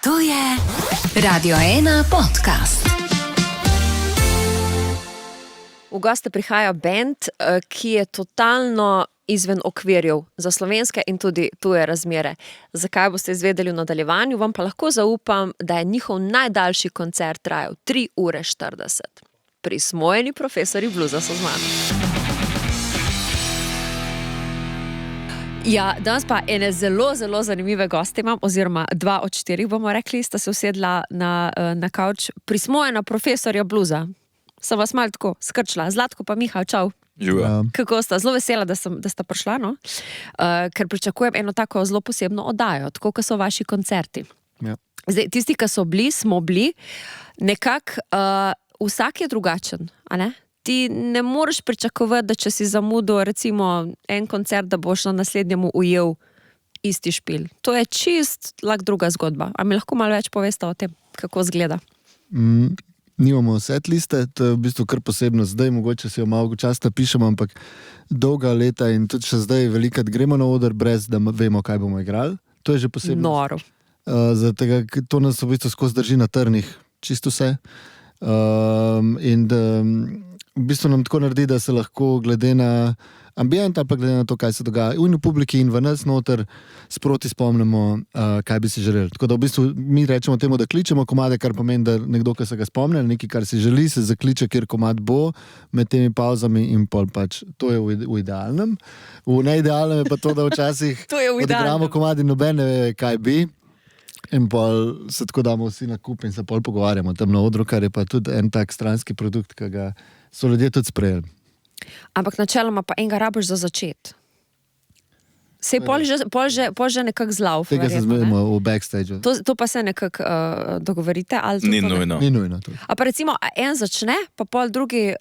To je Radio 1 podcast. V goste prihaja bend, ki je totalno izven okvirjev za slovenske in tudi tuje razmere. Zakaj boste izvedeli v nadaljevanju, vam pa lahko zaupam, da je njihov najdaljši koncert trajal 3 ure 40. Prismojeni profesori bluza so z mano. Ja, danes pa ene zelo zanimive goste imam, oziroma 2 od 4 bomo rekli, sta se usedla na kavč. Prismojena profesorja bluza. Sem vas malo tako skrčila. Zlatko pa Miha, čau. Živa. Kako sta? Zelo vesela, da sta prišla, no? Ker pričakujem eno tako zelo posebno oddajo, tako kot so vaši koncerti. Ja. Zdaj, tisti, ki smo bili, nekako vsak je drugačen, a ne? Ti ne moreš pričakovati, da če si zamudil recimo en koncert, da boš na naslednjemu ujel isti špil. To je čist druga zgodba. A mi lahko malo več poveste o tem, kako izgleda? Nimamo set liste, to je v bistvu kar posebno zdaj, mogoče si jo malo časa pišemo, ampak dolga leta in tudi še zdaj velikrat gremo na oder, brez da vemo, kaj bomo igrali. To je že posebno. Noro. Zato, ker to nas v bistvu skozi drži na trnih, čisto vse. In v bistvu nam tako naredi, da se lahko glede na ambient ali pa glede na to, kaj se dogaja in v publiki in v nas noter sproti spomnimo, kaj bi si želeli. Tako da v bistvu mi rečemo temu, da kličemo komade, kar pomeni, da nekdo, ki se ga spomne, nekaj, kar si želi, se zakliče, kjer komad bo med temi pavzami in pol pač. To je v idealnem. V neidealnem je pa to, da včasih odigramo komad in noben ne ve, kaj bi. In pol se tako damo vsi na kup in se pol pogovarjamo tam na odru, kar je pa tudi en tak stranski produkt, ki ga so ljudje tudi sprejeli. Ampak načeloma pa enega rabiš za začeti. Sej pol že nekako zlauf. Tega se zmenimo v backstage. To pa se nekako dogovorite? Ali Ni nujno. Ni nujno. A pa recimo en začne, pa pol drugi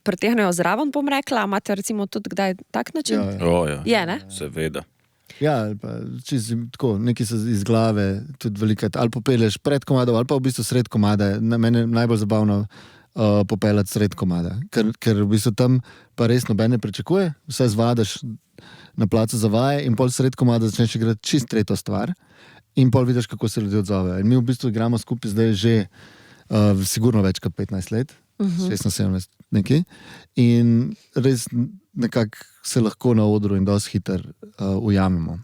pretehnejo zraven, bom rekla, a imate recimo tudi kdaj tak način? Ja. Je, ne? Seveda. Ja, ali pa tako, nekaj se iz glave tudi velikrat, ali popeleš pred komadom, ali pa v bistvu sred komada. Mene je najbolj zabavno popeljati sred komada, ker v bistvu tam pa res noben ne pričakuje, vse zvadaš na placu za vaje in pol sred komada začneš igrati čist tretjo stvar in pol vidiš, kako se ljudje odzovejo. In mi v bistvu igramo skupaj zdaj že sigurno več kot 15 let, 16-17 nekaj, in res nekako se lahko na odru in dosti hitro ujamemo.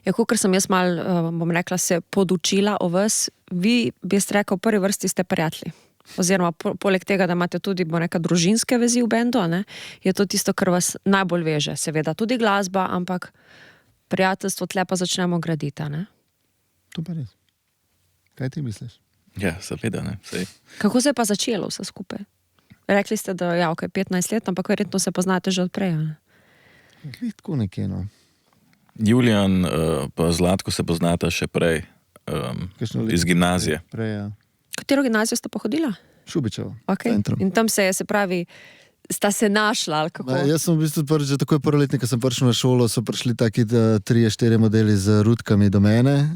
Ja, kakor sem jaz malo, bom rekla, se podučila o vas, vi bi jaz rekel, v prvi vrsti ste prijatelji. Oziroma, poleg tega, da imate tudi, bom rekla, družinske vezi v bendu, ne, je to tisto, kar vas najbolj veže. Seveda tudi glasba, ampak prijateljstvo tle pa začnemo graditi, ne? To pa res. Kaj ti misliš? Ja, seveda, ne. Sej. Kako se je pa začelo vse skupaj? Rekli ste, da ja, 15 let, ampak verjetno se poznate že od prej, ne? Tako nekje, no. Julijan pa Zlatko se poznata še prej, iz gimnazije. Prej, ja. Katero gimnazijo sta pa hodila? Šubičevo, Okay. centrum. In tam se pravi, sta se našla, ali kako? Jaz sem v bistvu že takoj prvoletnik, ko sem prišel na šolo, so prišli taki 3-4 modeli z rutkami do mene,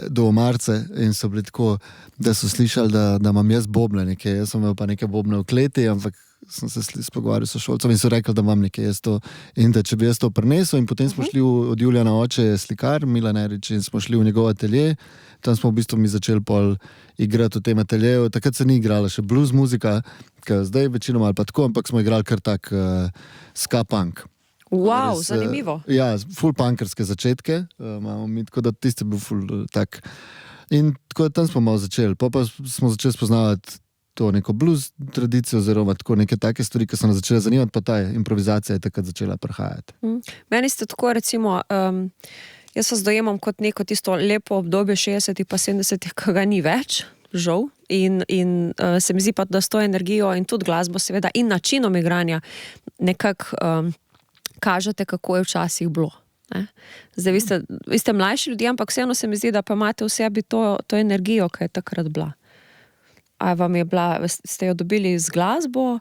do Omarce, in so bili tako, da so slišali, da imam jaz bobne nekaj. Jaz sem imel pa neke bobne v kleti, ampak sem se pogovarjal s šolcem in so rekli, da imam nekaj jaz to. In da če bi jaz to prinesel, in potem smo šli od Julijana oče, slikar Milan Erič, in smo šli v njegov atelje. Tam smo v bistvu mi začeli pol igrati v tem ateljeju. Takrat se ni igrala še blues muzika, ki zdaj večinoma ali pa tako, ampak smo igrali kar tak ska punk. Wow, Res, zanimivo. Ja, full punkerske začetke imamo mi, tako da tisti bil full tak. In tako da tam smo malo začeli. Pa smo začeli spoznavati to neko blues tradicijo oziroma tako neke take stvari, ki so nas začele zanimati, pa ta improvizacija je takrat začela prihajati. Meni ste tako recimo, jaz vas dojemam kot neko tisto lepo obdobje 60-ih pa 70-ih, ki ga ni več, žal. In se mi zdi pa, da s to energijo in tudi glasbo seveda in načinom igranja nekako kažete, kako je včasih bilo. Ne? Zdaj, vi ste mlajši ljudje, ampak vseeno se mi zdi, da pa imate v sebi to energijo, ki je takrat bila. A vam je bila, ste jo dobili z glasbo,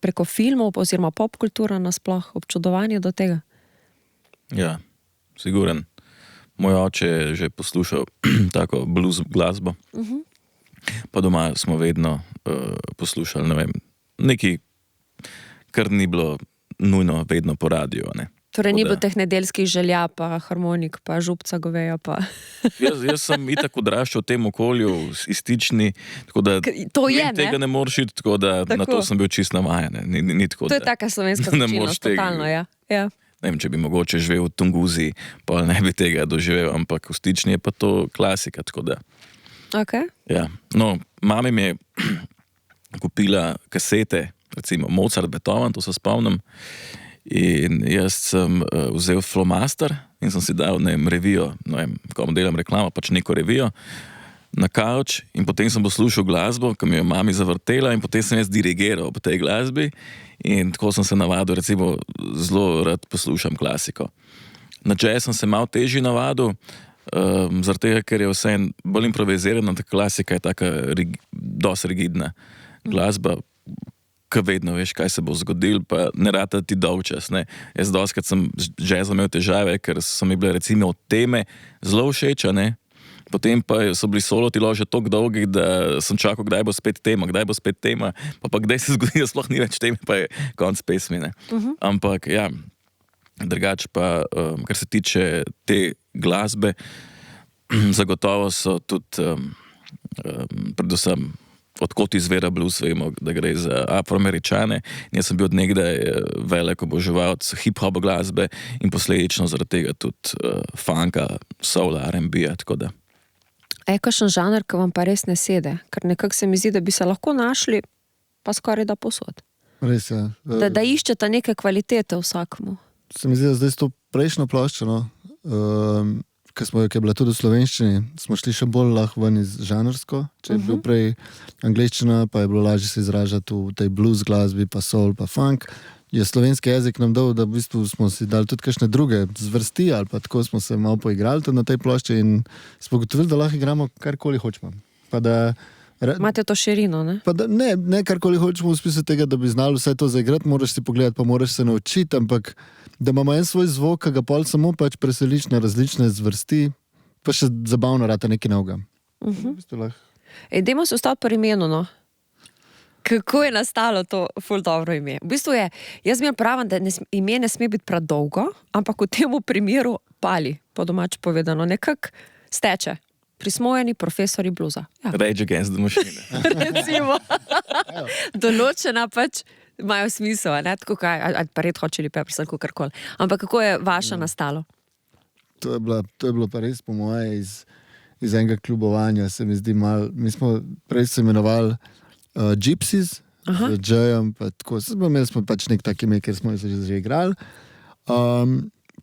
preko filmov oziroma popkultura nasploh, občudovanje do tega? Ja, siguren. Moj oče je že poslušal tako blues glasbo. Pa doma smo vedno nekaj, kar ni bilo nujno vedno po radiju, ne. Torej, ni Tako da- bilo teh nedeljskih želja, pa harmonik, pa župca goveja. Pa. Jaz sem itak odraščal v tem okolju, istični, tako da To je, mimo tega ne? ne moreš iti, tako da Tako. na to sem bil čist navajen. Ni tako, To je da- taka slovenska ne značilnost, moreš tega- totalno, ja. Ja. Ne vem, če bi mogoče živel v Tunguzi, pa ne bi tega doživel, ampak v Stični je pa to klasika. Tako da, Okay. ja. No, mami mi je kupila kasete, recimo Mozart, Beethoven, to se spomnim. In jaz sem vzel flomaster in sem si dal revijo, komu delam reklamo, pač neko revijo na kavč in potem sem poslušal glasbo, ki mi jo mami zavrtela in potem sem jaz dirigiral po tej glasbi in tako sem se navadil, recimo zelo rad poslušam klasiko. Na jazz sem se malo težji navadil, zaradi tega, ker je vse bolj improvizirana, ta klasika je taka dosti rigidna. Glasba, ko vedno veš, kaj se bo zgodil, pa ne rata ti dolgčas. Jaz dostikrat sem z jazzom imel težave, ker so mi bile recimo teme zelo všeč, ne? Potem pa so bili soloti lože toliko dolgi, da sem čakal, kdaj bo spet tema, pa kdaj se zgodi, da sploh ni več teme, pa je konc pesmi. Ne? Ampak ja, drugače pa, kar se tiče te glasbe, zagotovo so tudi predvsem odkot izvira blues, vemo, da gre za Afroameričane. Jaz sem bil od nekdaj velik oboževalec hip-hop glasbe in posledično zaradi tega tudi funka, soula, R&B-ja, tako da. Kakšen žanr, ki vam pa res ne sede? Ker nekako se mi zdi, da bi se lahko našli pa skoraj da posod. Res je. Da iščete neke kvalitete vsakmu. Se mi zdi, da zdaj s to prejšnjo ploščo, ki je bila tudi v slovenščini, smo šli še bolj lahko ven iz žanrsko. Če je bil prej angleščina, pa je bilo lažje se izražati v tej blues glasbi, pa soul, pa funk. Je slovenski jezik nam dal, da v bistvu smo si dali tudi kakšne druge zvrsti, ali pa tako smo se malo poigrali tudi na tej plošči in smo ugotovili, da lahko igramo karkoli hočemo. Pa da Imate to širino, ne? Pa da, ne karkoli hočemo v smislu tega, da bi znali vse to zaigrati, moraš si pogledati, pa moraš se naučiti, ampak da imamo en svoj zvok, ki ga pol samo pač preseliš na različne zvrsti, pa še zabavno rata nekaj novega. Dajmo se ostati pri imenu, no. Kako je nastalo to ful dobro ime? V bistvu je, jaz mi pravim, da ime ne sme biti predolgo, ampak v tem primeru pali, po domač povedano, nekako steče. Prismojeni profesori bluza. Ja. Rage Against the Machine. Recimo. Določena pač imajo smisel, ne? Tako kaj, ali pa Red Hot Chili Peppers, ali kakorkoli. Ampak kako je vaša nastalo? To je bilo pa res po moje iz enega klubovanja, se mi zdi malo. Mi smo prej se imenovali Gypsies, z J-jem, pa tako. Imeli smo pač nek tak ime, ker smo se že igrali.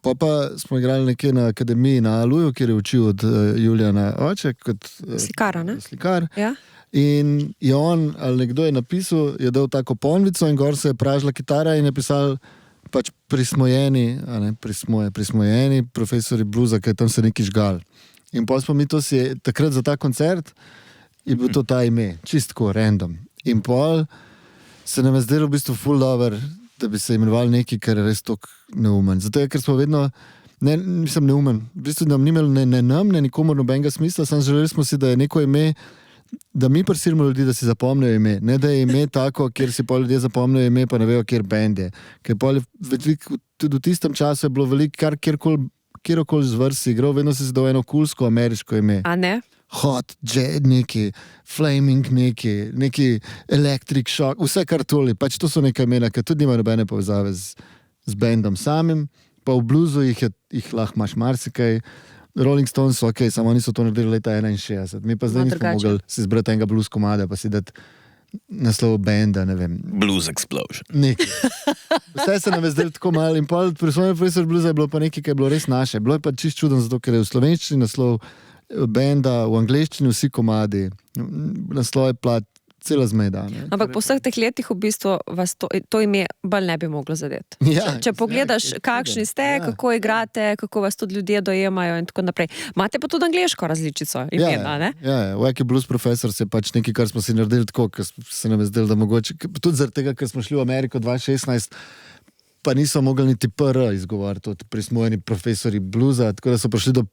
Pa smo igrali nekje na akademiji na Aluju, kjer je učil od Julijana oče kot Slikara, ne? Slikar. Ja? In je on, ali nekdo je napisal, je dal tako ponvico in gor se je pražila kitara in je pisal pač prismojeni, prismojeni profesori bluza, ker tam se neki žgal. In pa smo mi to si takrat za ta koncert je bil to ta ime, čistko, random. In pol se nam je zdelo v bistvu ful dober, da bi se imenovali nekaj, kar je res toliko neumen. Zato je, ker smo vedno, nisem neumen, v bistvu nam ni imel ne nam, ne nikomor nobenega smisla, samo želeli smo si, da je neko ime, da mi prisilimo ljudi, da si zapomnijo ime, ne da je ime tako, kjer si pol ljudje zapomnijo ime, pa ne vejo, kjer bend je. Ker pol tudi v tistem času je bilo veliko, kjerokoli zvrst si igral, vedno si dal eno kulsko ameriško ime. A ne? Hot, jet, neki, flaming, neki electric shock, vse kar toli, pač to so neka imena, ki tudi nimajo nobene povezave z bendom samim, pa v bluzu jih lahko imaš marsikaj. Rolling Stones, ok, samo oni so to naredili leta 61, mi pa zdaj nismo mogli si zbrati enega blues komada, pa si dati naslov benda, ne vem. Blues Explosion. Nekaj. Vse se nam je zdelo tako malo in pol prismojeni profesor bluza je bilo pa nekaj, ki je bilo res naše. Bilo je pa čist čudno, zato ker je v slovenščini naslov benda, v angleščini vsi komadi, naslov je plat, cela zmeda. Ne? Ampak po vseh teh letih v bistvu vas to ime bolj ne bi moglo zadeti. Ja, Če pogledaš, kakšni ste, kako igrate, kako vas tudi ljudje dojemajo in tako naprej. Imate pa tudi angleško različico imena, ne? Ja, Wacky Blues Professor je pač nekaj, kar smo si naredili tako, ker se nam je zdelo, da mogoče, tudi zaradi tega, ker smo šli v Ameriko 2016, pa niso mogli niti PR izgovoriti, prismojeni profesori bluza, tako da so prišli do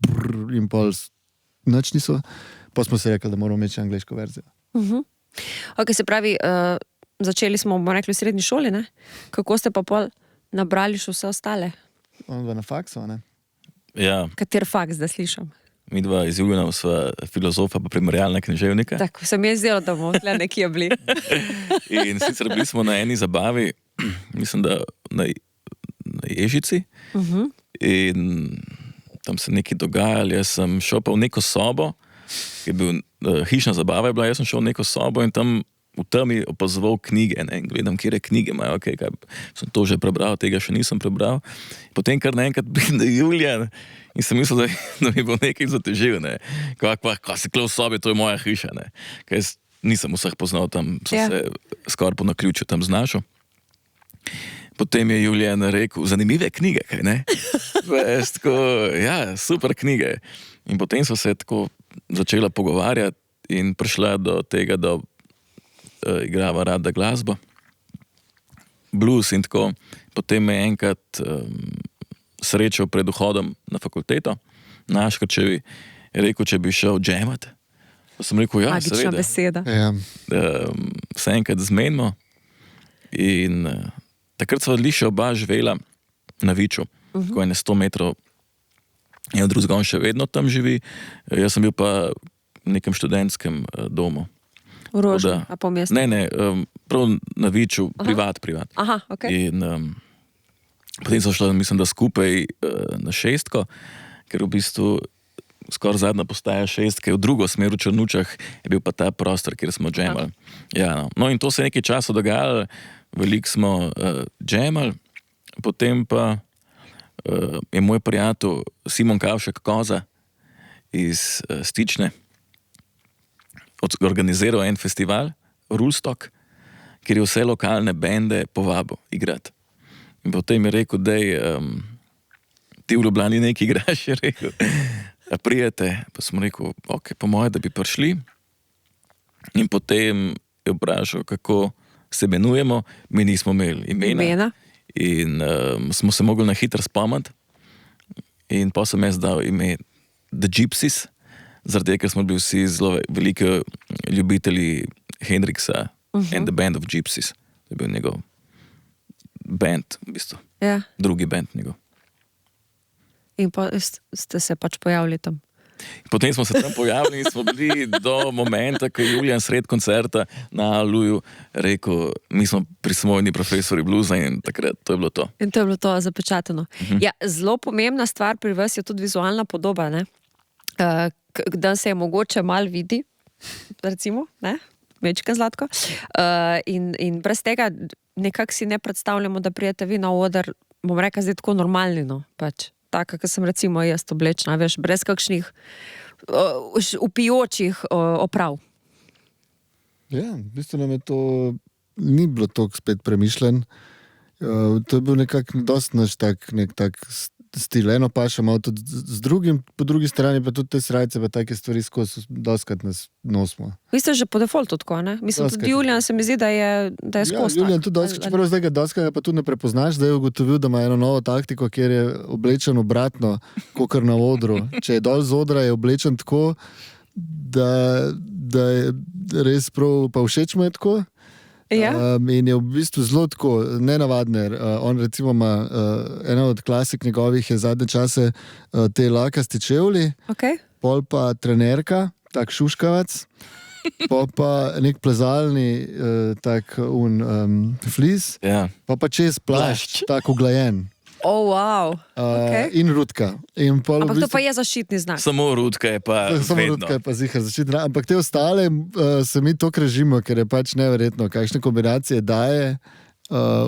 in pol nič niso, pa smo si rekli, da moramo imeti angleško verzijo. Ok, se pravi, začeli smo, bomo rekli, v srednji šoli, ne? Kako ste pa pol nabrali še vse ostale On dva na faksu, ne? Ja, Kater faks, da slišim? mi dva iz Julijana sva filozofa pa primerjalna književnika. Tako se mi je zdelo, da bomo tle nekje bili. In sicer bili smo na eni zabavi, mislim, da na Ježici. In tam se nekaj dogajalo, jaz sem šel pa v neko sobo, ki je bil hišna zabava je bila, jaz sem šel v neko sobo in tam v temi opazoval knjige, ne, in gledam, kje knjige imajo, kaj sem to že prebral, tega še nisem prebral. Potem kar naenkrat pride Julijan in sem mislil, da mi bo nekaj zatežil, ne. Ko si kle v sobi, to je moja hiša, ne. Kaj jaz nisem vseh poznal, tam sem se skoraj po naključju tam znašel. Potem je Julijan rekel, zanimive knjige, kaj ne? Veš, tako, ja, super knjige. In potem so se tako začela pogovarjati in prišla do tega, da igrava rada glasbo, blues in tako. Potem me je enkrat srečal pred vhodom na fakulteto, na Škrčevi, je rekel, če bi šel džemat. Pa sem rekel, ja, Magična seveda. beseda. Ja. Se enkrat zmenimo in takrat sva odlišla oba živela na Viču, ko je 100 metrov in od drugega on še vedno tam živi, jaz sem bil pa v nekem študentskem domu. V Rožu, Tako da- a po mestu? Ne, prav na Viču, privat. Aha, ok. In potem so šla, mislim, da skupaj na Šestko, ker v bistvu skoraj zadnja postaja Šestke, v drugo smer v Črnučah je bil pa ta prostor, kjer smo džemali. Ja, no. No in to se je nekaj časa dogajalo, veliko smo džemali, potem pa je moj prijatelj Simon Kavšek Koza iz Stične organiziral en festival, Rulstock, kjer je vse lokalne bende povabil igrati. In potem je rekel, dej, ti v Ljubljani nekaj igraš, je rekel, a prijete. Pa smo rekel, ok, po moje, da bi prišli. In potem je vprašal, kako se imenujemo, mi nismo imeli imena. In smo se mogli na hitro spomniti. In pa sem jaz dal ime The Gypsies, zaradi tega, ker smo bili vsi zelo veliki ljubitelji Hendriksa and the Band of Gypsies. To je bil njegov band, v bistvu. Ja. Drugi band njegov. In pa ste se pač pojavili tam. Potem smo se tam pojavili in smo bili do momenta, ko je Julijan sred koncerta na Aluju rekel, mi smo prismojni profesori bluza in takrat to je bilo to. In to je bilo to zapečateno. Ja, zelo pomembna stvar pri vas je tudi vizualna podoba, ne? Da se je mogoče malo vidi, recimo, ne? Mečka zlatko. In brez tega nekako si ne predstavljamo, da prijete vi na oder, bom rekla zdaj tako normalni, no, pač. Taka, kot sem recimo jaz oblečena, veš, brez kakšnih upijočih oprav. Ja, v bistvu nam je to ni bilo toliko spet premišljen. To je bil nekako dosti naš nek tak stil. Eno pa še malo tudi z drugim, po drugi strani pa tudi te srajce, pa take stvari skozi doskrat nas nosimo. Vi ste že po defaultu tako, ne? Mislim, Doskrat. tudi Julijan se mi zdi, da je skozi. Julijan tudi doskrat, čeprav zdaj ga doskrat pa tudi ne prepoznaš, zdaj je ugotovil, da ima eno novo taktiko, kjer je oblečen obratno, kakor na odru. Če je dol z odra, je oblečen tako, da je res prav, pa všeč mu je tako. Ja? In je v bistvu zelo tako nenavadne. On recimo ima, ena od klasik njegovih je zadnje čase te lakasti čevlji, Okay. pol pa trenerka, tak šuškavac, pol pa nek plezalni tak flis, Ja. pa čez plašč, tak uglajen. Oh, wow. Okay. In rutka. In pol v Ampak to bistvu- pa je zaščitni znak. Samo Rudka je pa Samo vedno. rutka je pa zihar zaščitna. Ampak te ostale se mi to krežimo, ker je pač neverjetno, kakšne kombinacije daje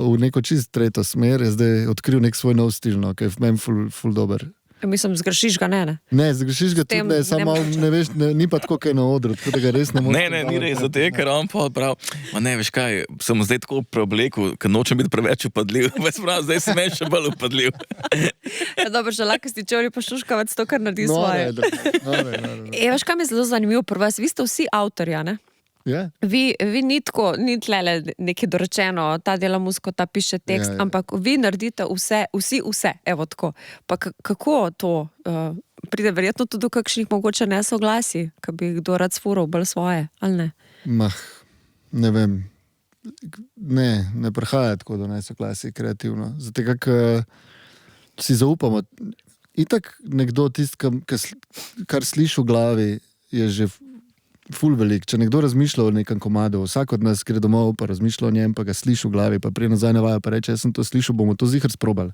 v neko čist tretjo smer. Je zdaj odkril nek svoj nov stil, no, ki je meni ful dober. Mislim, zgrešiš ga, ne? Ne, zgrešiš ga S tem tudi, da je samo, nemogoče. ne veš, ni pa tako, kaj je na odru, tako da ga res ne moreš. Ne, ni res, zato je, ker on pa prav, ma ne, veš kaj, sem zdaj tako preoblekel, ker nočem biti preveč upadljiv, veš prav, zdaj sem še bolj upadljiv. Ja, dobro, že lakasti čevlji pa šuškavac to, kar naredi svoje. Nore. Veš, kaj mi je zelo zanimivo pri vas? Vi ste vsi avtorja, ne? Ja, Vi ni tako, ni tlele nekaj dorečeno, ta dela muziko, ta piše tekst, Ja. ampak vi naredite vsi vse, evo tako. Pa kako to pride verjetno tudi do kakšnih mogoče nesoglasij, ki bi jih kdo rad sfural bolj svoje, ali ne? ne vem. Ne prihaja tako do nesoglasij kreativno. Zato, si zaupamo. Itak nekdo kar sliši v glavi, je že ful velik. Če nekdo razmišlja o nekem komadu, vsak od nas gre domov, pa razmišlja o njem, pa ga sliši v glavi, pa prije nazaj na vajo, pa reče, jaz sem to slišal, bomo to zihar sprobali.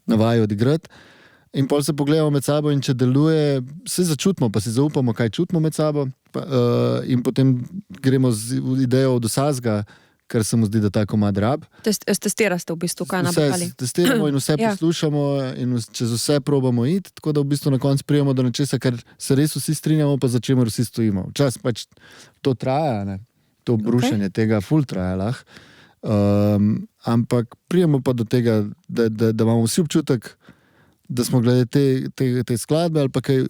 Na vajo odigrati. In pol se pogledamo med sabo in če deluje, se začutimo, pa si zaupamo, kaj čutimo med sabo in potem gremo z idejo od vsazga, kar se mu zdi, da ta komad rab. Testirate v bistvu, kaj napravili. Vse testiramo in vse poslušamo in čez vse probamo iti, tako da v bistvu na koncu prijemo do nečesa, kar se res vsi strinjamo, pa za čemer vsi stojimo. Včas pač to traja, ne? To brušenje tega ful traja lahko, ampak prijemo pa do tega, da imamo vsi občutek, da smo glede te skladbe ali pa kaj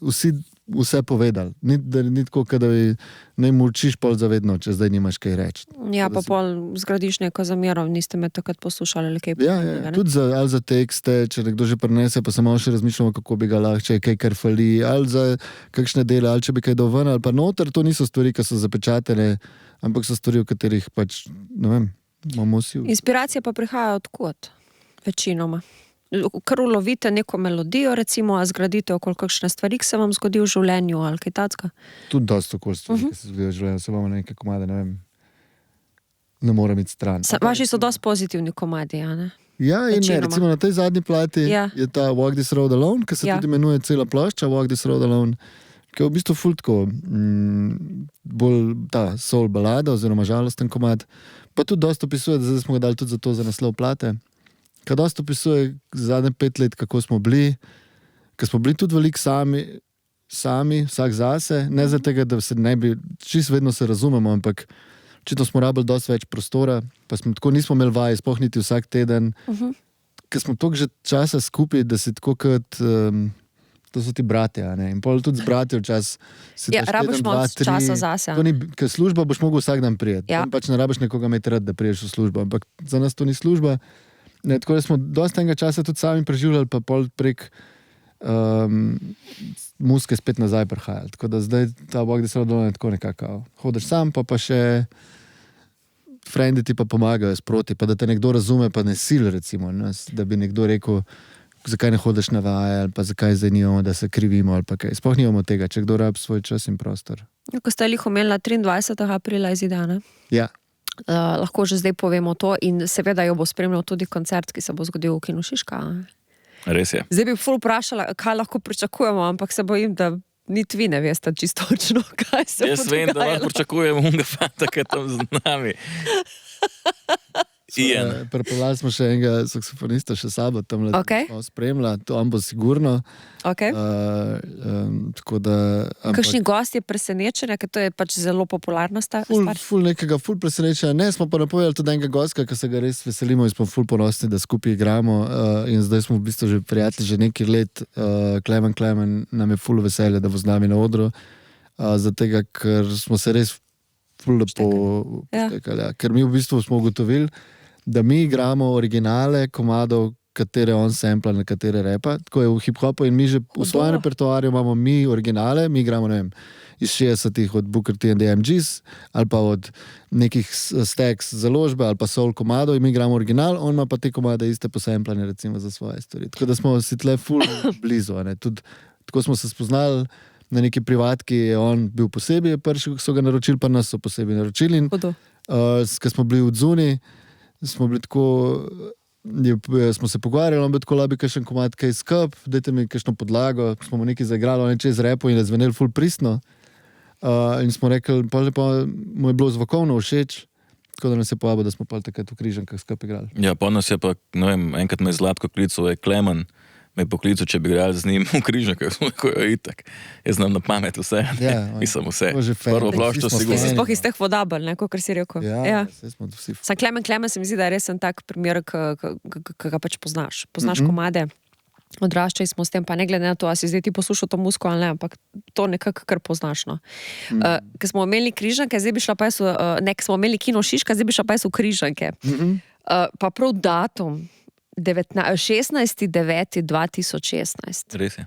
vse povedali. Ni tako, da ne molčiš pol zavedno, če zdaj nimaš kaj reči. Ja, pa pol zgradiš neko zamero, niste me takrat poslušali ali kaj. Ja, tudi ali za tekste, če nekdo že prinese, pa se malo še razmišljamo, kako bi ga lahko, če je kaj kar fali, ali za kakšne dele, ali če bi kaj dal ven, ali pa noter, to niso stvari, ki so zapečatene, ampak so stvari, v katerih pač, ne vem, imamo vsi. Inspiracija pa prihaja odkot? Večinoma. Kar ulovite neko melodijo, recimo, a zgradite okoli kakšne stvari, ki se vam zgodi v življenju ali kaj takega? Tudi dosti okoli stvari, ki se zgodijo v življenju. Se imamo nekaj komade, ne vem, ne morem iti stran. Vaši so dosti pozitivni komadi, ja, ne? Ja, in ne, recimo na tej zadnji plati je ta Walk This Road Alone, ki se tudi imenuje cela plošča Walk This Road Alone, ki je v bistvu ful tako bolj ta soul balada oziroma žalosten komad. Pa tudi dosti opisuje, da zdaj smo ga dali tudi za to za naslov plate. Kaj dosti opisuje zadnje 5 let, kako smo bili, ker smo bili tudi veliko sami, vsak zase, ne za tega, da se ne bi, čisto vedno se razumemo, ampak očitno smo rabili dosti več prostora, pa smo tako nismo imeli vaje, sploh niti vsak teden, ker smo toliko že časa skupaj, da si tako kot, to so ti bratje, ne, in pol tudi z bratje včas si daš rabiš teden, 2, 3, časa zase. Ker služba boš mogel vsak dan prijeti, tam pač ne rabiš nekoga imeti rad, da priješ v službo, ampak za nas to ni služba. Ne, tako da smo dosti tega časa tudi sami preživljali, pa pol prek muske spet nazaj prihajali. Tako da zdaj ta Walk This Road Alone je tako nekako. Hodiš sam, pa še frendi ti pa pomagajo sproti, pa da te nekdo razume, pa ne sil, recimo, ne, da bi nekdo rekel, zakaj ne hodiš na vaje, ali pa zakaj zdaj nimamo, da se krivimo, ali pa kaj. Sploh nimamo tega, če kdo rabi svoj čas in prostor. Ko ste jih omenila 23. aprila izidane. Ja. Lahko že zdaj povemo to in seveda jo bo spremljal tudi koncert, ki se bo zgodil v Kinu Šiška. Res je. Zdaj bi ful vprašala, kaj lahko pričakujemo, ampak se bojim, da niti vi ne veste čisto točno, kaj se bo dogajalo. Jaz vem, da lahko pričakujem unga fanta, ki je tam z nami. Prepeljali smo še enega saksofonista, še sabo tam smo spremljali, to on bo sigurno. Tako da... Kakšni gosti je presenečenja, ker to je pač zelo popularna stvar? Ful presenečenja. Ne, smo pa napovedali tudi enega gostka, ki se ga res veselimo in smo ful ponosni, da skupaj igramo in zdaj smo v bistvu že prijatelji že nekaj let. Klemen nam je ful veselje, da bo z nami na odru, zatega, ker smo se res ful lepo poštekali. Ker mi v bistvu smo ugotovili, da mi igramo originale komadov, katere on sampla, na katere repa. Tako je v hip-hopu in mi že v svojem repertoarju imamo mi originale, mi igramo, ne vem, iz 60-ih od Booker T and the MGs ali pa od nekih Stax založbe ali pa soul komadov in mi igramo original, on ima pa te komade iste posamplane recimo za svoje stvari. Tako da smo si tle ful blizu. Tako smo se spoznali na neki privatki, je on bil posebej, prvi so ga naročili, pa nas so posebej naročili. Ko smo bili v Dzuni, smo bili tako, smo se pogovarjali, on bi tako labi kakšen komad kaj skup, dajte mi kakšno podlago, smo mu nekaj zaigrali, on je čez repo in je zvenel ful pristno. In smo rekli, pa mu je bilo zvokovno všeč, tako da nas je povabil, da smo pa takrat v Križankah skup igrali. Ja, pa nas je pa, ne vem, enkrat me je Zlatko klical, je Klemen, me je poklical, če bi igrali z njim v Križankah, smo rekel, itak. Jaz znam na pamet vse, nisem vse. Prvo ploščo sigurno. Sploh iz teh vodabel, kar si rekel. Ja, vse smo vsi. Sam Klemen se mi zdi, da je res en tak primer, ki ga pač poznaš. Poznaš komade, odraščali smo s tem, pa ne glede na to, a si zdaj ti poslušal to muziko ali ne, ampak to nekako kar poznaš. No. Ker smo imeli Križanke, zdaj bi šla pa jaz smo imeli Kino Šiška, zdaj bi šla pa jaz v Križanke. Pa prav datum, 16.9.2016. Res je.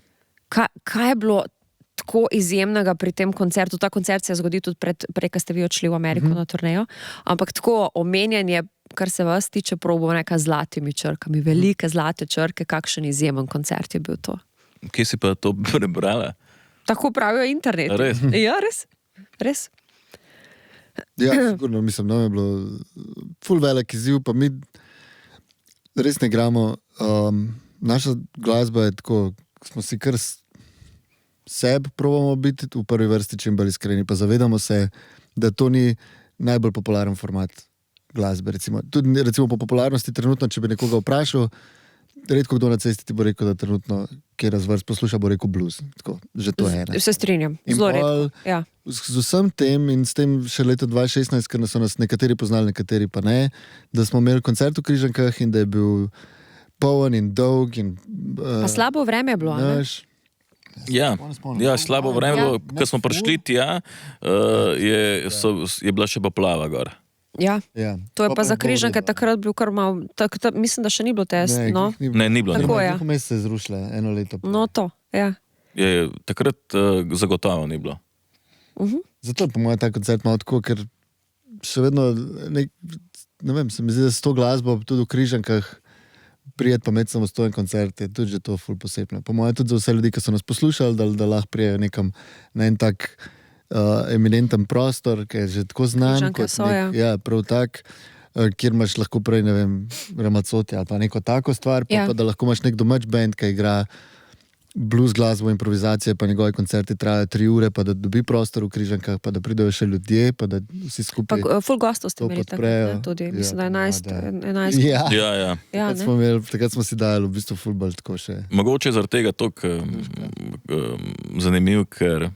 Kaj je bilo tako izjemnega pri tem koncertu? Ta koncert se je zgodil tudi prej, ko ste vi odšli v Ameriko na turnejo, ampak tako omenjanje kar se vas tiče, probo neka zlatimi črkami, velike zlate črke, kakšen izjemen koncert je bil to. Kje si pa to prebrala? Tako pravijo internet. Res? Ja, res. Ja, sigurno, mislim, da je bilo ful velik izziv, pa mi res ne igramo. Naša glasba je tako, smo si kar sebi probamo biti v prvi vrsti čim bolj iskreni, pa zavedamo se, da to ni najbolj popularen format glasbe. Tudi recimo po popularnosti trenutno, če bi nekoga vprašal, redko kdo na cesti ti bo rekel, da trenutno, kjer razvrst posluša, bo rekel blues. Tako, že to je. Se strinjam, zelo redko. Ja. Z vsem tem in s tem še leta 2016, ker so nas nekateri poznali, nekateri pa ne, da smo imeli koncert v Križankah in da je bil poln in dolg. Pa slabo vreme je bilo, ne? Ja, slabo vreme je bilo. Ko smo prišli tja, je bila še poplava gor. Ja. To je pa za Križanke Križanke takrat bil kar malo, mislim, da še ni bilo test, no. Ne, ni bilo. Tako je. Mes se je zrušila, 1 leto. No to, ja. Takrat zagotovo ni bilo. Zato je po mojem ta koncert malo tako, ker še vedno, ne vem, se mi zdi, da s to glasbo tudi v Križankah prijeti pa imeti samostojen koncert, je tudi že to ful posebno. Po mojem tudi za vse ljudi, ki so nas poslušali, da lahko prijejo nekam na en tak eminenten prostor, ki je že tako znan. Križanke so, ja. Prav tak, kjer imaš lahko prej, ne vem, Ramazzotti ali pa neko tako stvar, pa da lahko imaš nek domač band, ki igra blues glasbo, improvizacije, pa njegovi koncerti trajajo 3 ure, pa da dobi prostor v Križankah, pa da pridejo še ljudje, pa da vsi skupaj Pa ful gostov ste imeli takrat, tudi, mislim, da 11. Ja. Takrat smo si dali v bistvu ful bolj tako še. Mogoče zaradi tega toliko zanimiv, ker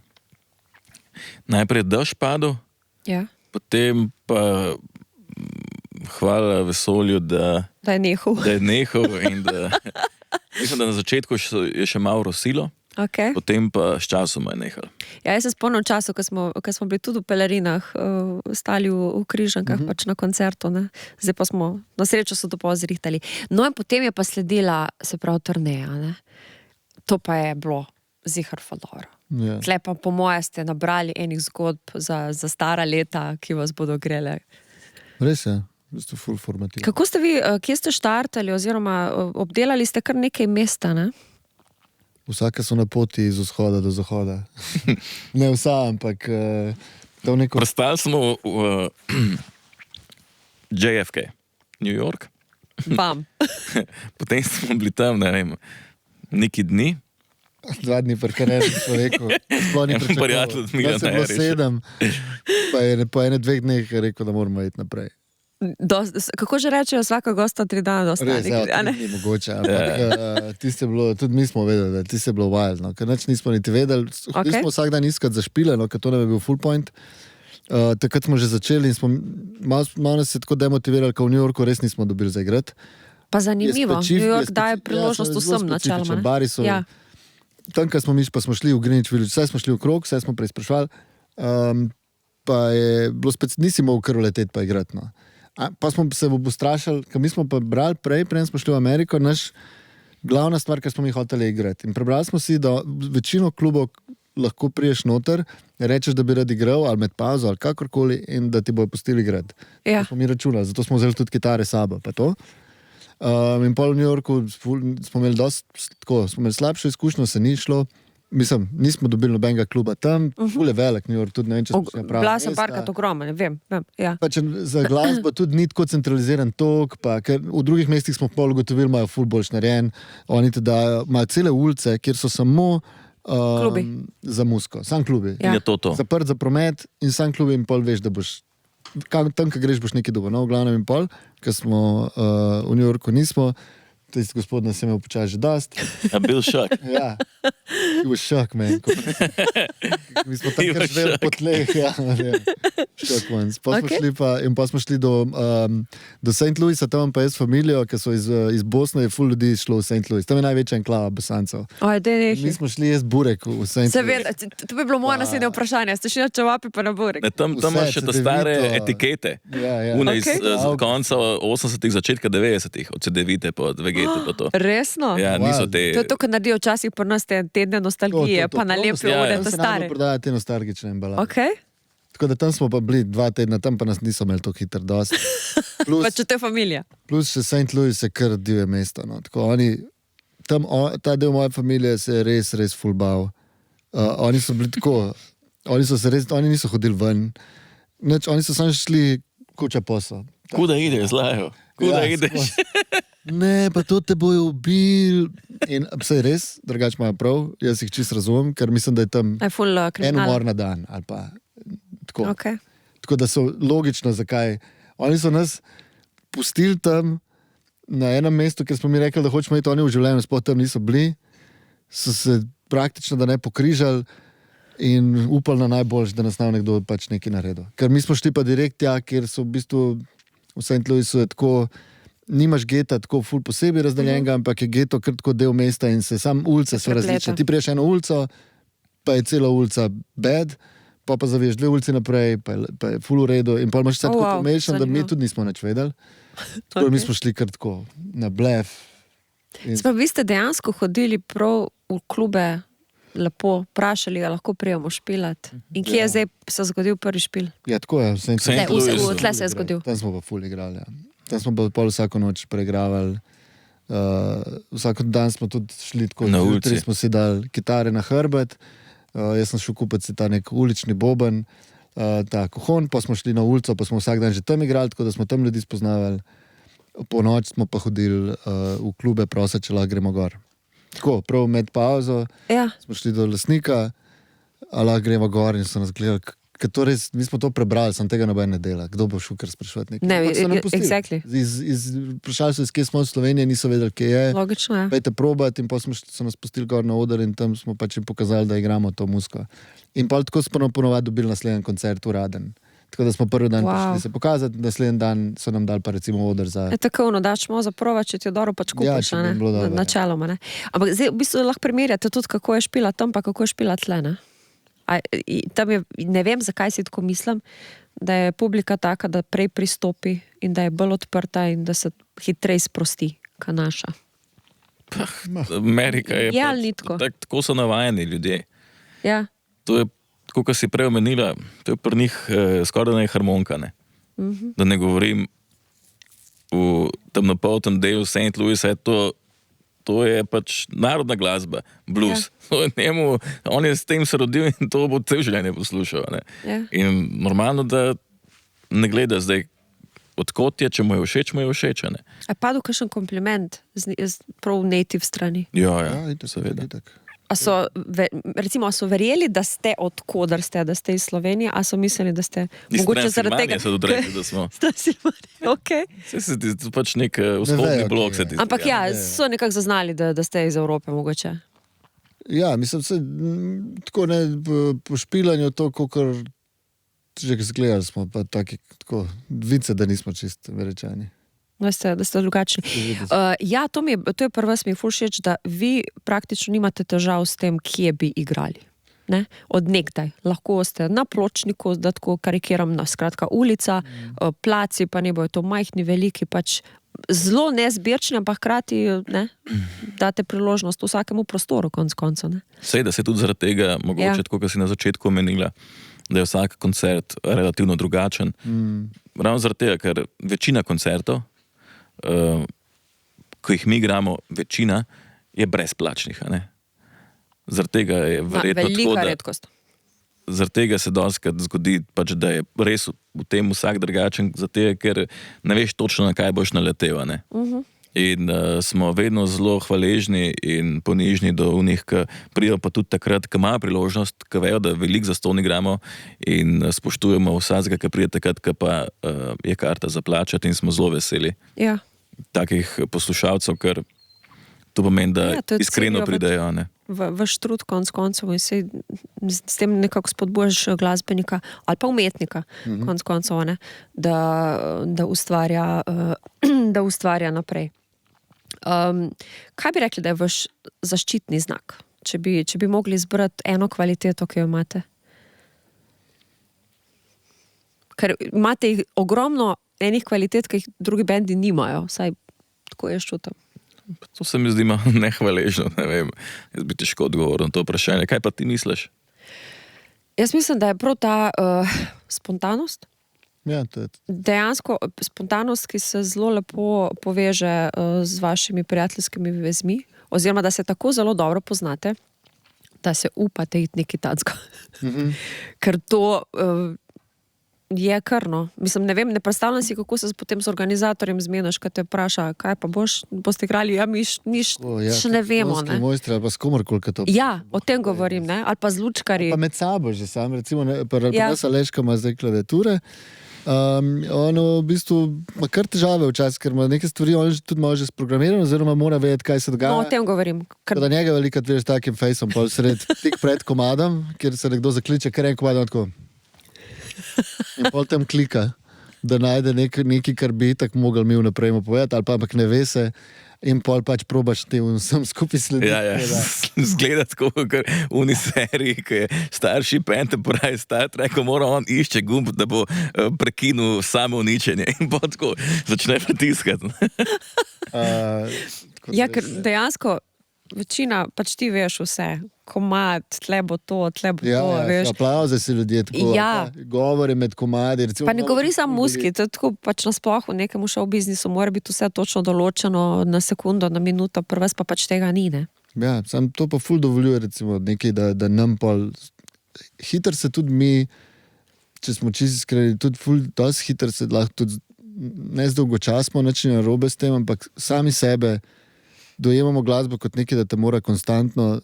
najprej dež padel, potem pa hvala vesolju, da je nehal in da mislim, da na začetku je še malo rosilo, potem pa s časom je nehal. Ja, jaz se spomnim času, ko smo bili tudi v pelerinah, stali v Križankah, pač na koncertu, ne. Zdaj pa smo, na srečo so to pozrihtali. No in potem je pa sledila, se pravi, turneja, ne. To pa je bilo zihar fadoro. Ja. Tle pa po moje ste nabrali enih zgodb za stara leta, ki vas bodo grele. Res je. Ful formativno. Kako ste vi, kje ste štartali oziroma obdelali ste kar nekaj mesta, ne? Vsake so na poti iz vzhoda do zahoda. Ne vsa, ampak Prestali smo v JFK, New York. Bam. Potem smo bili tam, ne vem, neki dni. 2 dni parkirali, smo rekel. Prijatelj od Milana je rekel. Pa je po 1-2 dneh rekel, da moramo iti naprej. Kako že rečejo, vsaka gosta 3 dana dostane? Res, ni mogoče, ampak tiste bilo, tudi mi smo vedeli, da tiste je bilo wild, no, ker nič nismo niti vedeli. Hodili smo vsak dan iskati za špile, no, ker to nam je bil full point. Takrat smo že začeli in smo malo nas je tako demotivirali, ker v New Yorku res nismo dobili za igrati. Pa zanimivo, New York daje priložnost vsem načeloma. Bari so, tam, kar smo mi, pa smo šli v Greenwich Village, vse smo šli v krog, vse smo preizprašvali, pa je bilo spet, nisi mogel kar leteti pa igrati, no. Pa smo se obustrašali, ker mi smo pa brali prej smo šli v Ameriko, naš glavna stvar, kar smo mi hoteli igrati. In prebrali smo si, da večino klubov lahko priješ noter, rečeš, da bi rad igral, ali med pauzo, ali kakorkoli, in da ti bojo pustili igrati. Ja. To smo mi računali, zato smo vzeli tudi kitare sabo, pa to. In pol v New Yorku smo imeli slabšo izkušnjo, se ni šlo. Mislim, nismo dobili nobenega kluba tam, ful je velik New York, tudi ne vem, če smo pravi. Bila sem parkrat ogromen, vem, ja. Pa če za glasbo tudi ni tako centraliziran tok, pa ker v drugih mestih smo pol ugotovili, imajo ful boljš narejen, oni te dajo, imajo cele ulice, kjer so samo za muziko, sam klubi. Ja. Zaprt za promet in sam klubi in pol veš, da boš tam, ko greš, boš nekaj dobo. No, v glavnem in pol, ker smo v New Yorku nismo, tisti gospod nas je imel počas že dost. A bil šok. Ja, he was shock, man. Mi smo tam kar živeli po tleh, ja. Shock ones. Pa smo šli do St. Louisa, tam pa jaz familijo, ki so iz Bosne, je ful ljudi šlo v St. Louis. Tam je največja enklava Bosancev. Mi smo šli jesti burek v St. Louis. Seveda, to bi bilo moje naslednje vprašanje. Ste šli na čevapi pa na burek? Ne, tam imaš še te stare etikete. Une iz konca 80-ih, začetka 90-ih, od CD-vite po VG. Resno? Ja, niso te. To je to, kar naredijo včasih pri nas te tedne nostalgije, pa nalepijo one te stare. Prodajajo te nostalgične embalaže. Okay. Tako da tam smo pa bili 2 tedna, tam pa nas niso imeli tako hitro dosti. Pa če te familija. Plus še St. Louis je kar divje mesto. No. Tako, ta del moje familije se je res full bav. Oni so bili tako, oni niso hodili ven. Oni so samo šli kuča posla. Kuda ideš, zlajo? Kuda ideš? Ne, pa to te bojo ubil. In vse je res, drugače imajo prav, jaz jih čisto razumem, ker mislim, da je tam en umor na dan. Ali pa, tako. Okay. Tako da so logično, zakaj. Oni so nas pustili tam na enem mestu, kjer smo mi rekli, da hočemo iti oni v življenju, sploh tam niso bili. So se praktično da ne pokrižali in upali na najboljš, da nas nekdo pač nekaj naredil. Ker mi smo šli pa direkt tja, kjer so v bistvu v St. Louisu je tako, nimaš geta tako ful posebej razdeljenega, ampak je geto kar tako del mesta in se sam ulice so različne. Ti priješ eno ulico, pa je cela ulica bad, pa zaviješ 2 ulici naprej, pa je ful v redu in pa imaš vse tako pomešano, da mi tudi nismo nič vedeli. Tako mi smo šli kar tako na blef. Pa vi ste dejansko hodili prav v klube, lepo vprašali, da lahko prijemo špilat. In kje je zdaj se zgodil prvi špil? Ja, tako je. Tle se je zgodil. Tam smo pa ful igrali, ja. Tam smo pa pol vsako noč preigravali. Vsako dan smo tudi šli tako. Na ulici. Jutri smo si dali kitare na hrbet. Jaz sem šel kupiti si ta nek ulični boben, ta kohon, pa smo šli na ulico, pa smo vsak dan že tam igrali, tako da smo tam ljudi spoznavali. Po noč smo pa hodili v klube prositi, če lahko gremo gor. Tako, prav med pauzo smo šli do lastnika, a lahko gremo gor in so nas gledali, to res, mi smo to prebrali, sem tega noben ne dela. Kdo bo šel kar sprašovati nekaj? Ne, exactly. Vprašali so, iz kje smo v Sloveniji, niso vedeli, kje je. Logično, ja. Pejte probati in potem so nas pustili gor na oder in tam smo pač jim pokazali, da igramo to muziko. In pa tako smo ponovadi dobili naslednji koncert uraden. Tako da smo prvi dan prišli se pokazati, naslednji dan so nam dali pa recimo oder za... Tako, daš malo za prova, če ti je dobro pač kupaš, ja, načeloma, ne. Ampak zdaj v bistvu lahko primerjate tudi, kako je špila tam, pa kako je špila tle, ne? Tam je, ne vem, zakaj si tako mislim, da je publika taka, da prej pristopi in da je bolj odprta in da se hitrej sprosti, ka naša. Amerika je tako so navajeni ljudje. Ja. To je, tako kot si prej omenila, to je pri njih skoraj ne harmonika, ne. Da ne govorim v temnopoltem delu St. Louisa, to je pač narodna glasba, blues. Ja. On je s tem se rodil in to bo cel življenje poslušal. Ne? Ja. In normalno, da ne gleda zdaj, odkot je, če mu je všeč. Ne? A padel kakšen kompliment z prav native strani? Ja, seveda. A so verjeli, da ste odkudar ste, da ste iz Slovenije, a so mislili, da ste mogoče zaradi tega... so tudi rekli, da smo. Okay. Se ti pač nek vzhodni blok se ti... Ampak so nekako zaznali, da ste iz Evrope mogoče. Ja, mislim, tako ne, po špilanju to, kakor že zgledali smo, pa tako vice, da nismo čist verečani. Da ste drugačni. To je prva mi je ful všeč, da vi praktično nimate težav s tem, kje bi igrali. Ne? Od nekdaj. Lahko ste na pločniku, da tako karikiram, skratka ulica, placi, pa ne bojo to majhni, veliki, pač zelo nezbirčni, ampak hkrati date priložnost vsakemu prostoru, konc konca. Sej, da se tudi zaradi tega, mogoče tako, kot si na začetku omenila, da je vsak koncert relativno drugačen. Ravno zaradi tega, ker večina koncertov, ko jih mi igramo, večina je brezplačnih. Zaradi tega je verjetno tako, da... redkost. Zaradi tega se dostikrat zgodi, pač, da je res v tem vsak drugačen, zato ker ne veš točno, na kaj boš naletel. In smo vedno zelo hvaležni in ponižni do njih, ki pridejo pa tudi takrat, ko imajo priložnost, ko vejo, da veliko zastonj igramo in spoštujemo vsakega, ki pride takrat, ko pa je karta za plačati in smo zelo veseli. Ja. Takih poslušalcev, ker to pomeni, da iskreno pridejo. Vaš trud konc koncev in s tem nekako spodbujaš glasbenika ali pa umetnika konc koncev, da ustvarja naprej. Kaj bi rekli, da je vaš zaščitni znak, če bi mogli izbrati eno kvaliteto, ki jo imate? Ker imate ogromno enih kvalitet, ki jih drugi bendi nimajo, vsaj tako jaz čutim. To se mi zdi malo nehvaležno, ne vem, jaz bi težko odgovoril na to vprašanje. Kaj pa ti misliš? Jaz mislim, da je prav ta spontanost, Ja, to je. Dejansko spontanost, ki se zelo lepo poveže z vašimi prijateljskimi vezmi, oziroma da se tako zelo dobro poznate, da se upate iti nekaj takega. Ker to je krno. Mislim, ne vem, ne predstavljam si, kako se potem z organizatorjem zmeniš, ko te vpraša, kaj pa boste igrali, ja, mi še ne vemo. Ne? Mojstri, ali pa s komorkoli, ki to. Ja, o tem govorim, ne? Ali pa z lučkarji. Pa med sabo že sam, recimo, Aleška ima zdaj klaviature. On v bistvu ima kar težave včasih, ker ima neke stvari, on tudi može sprogramirati, oziroma mora vedeti, kaj se dogaja. No, o tem govorim. Da njega velikrat veš takim fejsom, pol sred, tik pred komadom, kjer se nekdo zakliče, ker en komadom tako. In pol tam klika, da najde nekaj, kar bi tako mogel mi vnaprej mu povedati, ali pa ampak ne ve se. In pol pač probaš ti vsem skupaj slediti. Ja. Zgleda tako, kot v uni seriji, ki je starši Enterprise Star Trek, mora on išče gumb, da bo prekinil samo uničenje in pa tako začne pritiskati. Ja, ker dejansko večina, pač ti veš vse, komad, tle bo to, veš. Aplauze si ljudje tako, govori med komadi. Recimo, pa ne govori samo muski, to je tako pač nasploh v nekem show biznisu, mora biti vse točno določeno na sekundo, na minuto, prves pa pač tega ni, ne? Ja, sam to pa ful dovoljuje, recimo, nekaj, da nam pol, hitro se tudi mi, če smo čisto iskreni, tudi ful, dosti hitro se lahko tudi, ne zdolgočasmo, nič ne narobe s tem, ampak sami sebe dojemamo glasbo kot nekaj, da te mora konstantno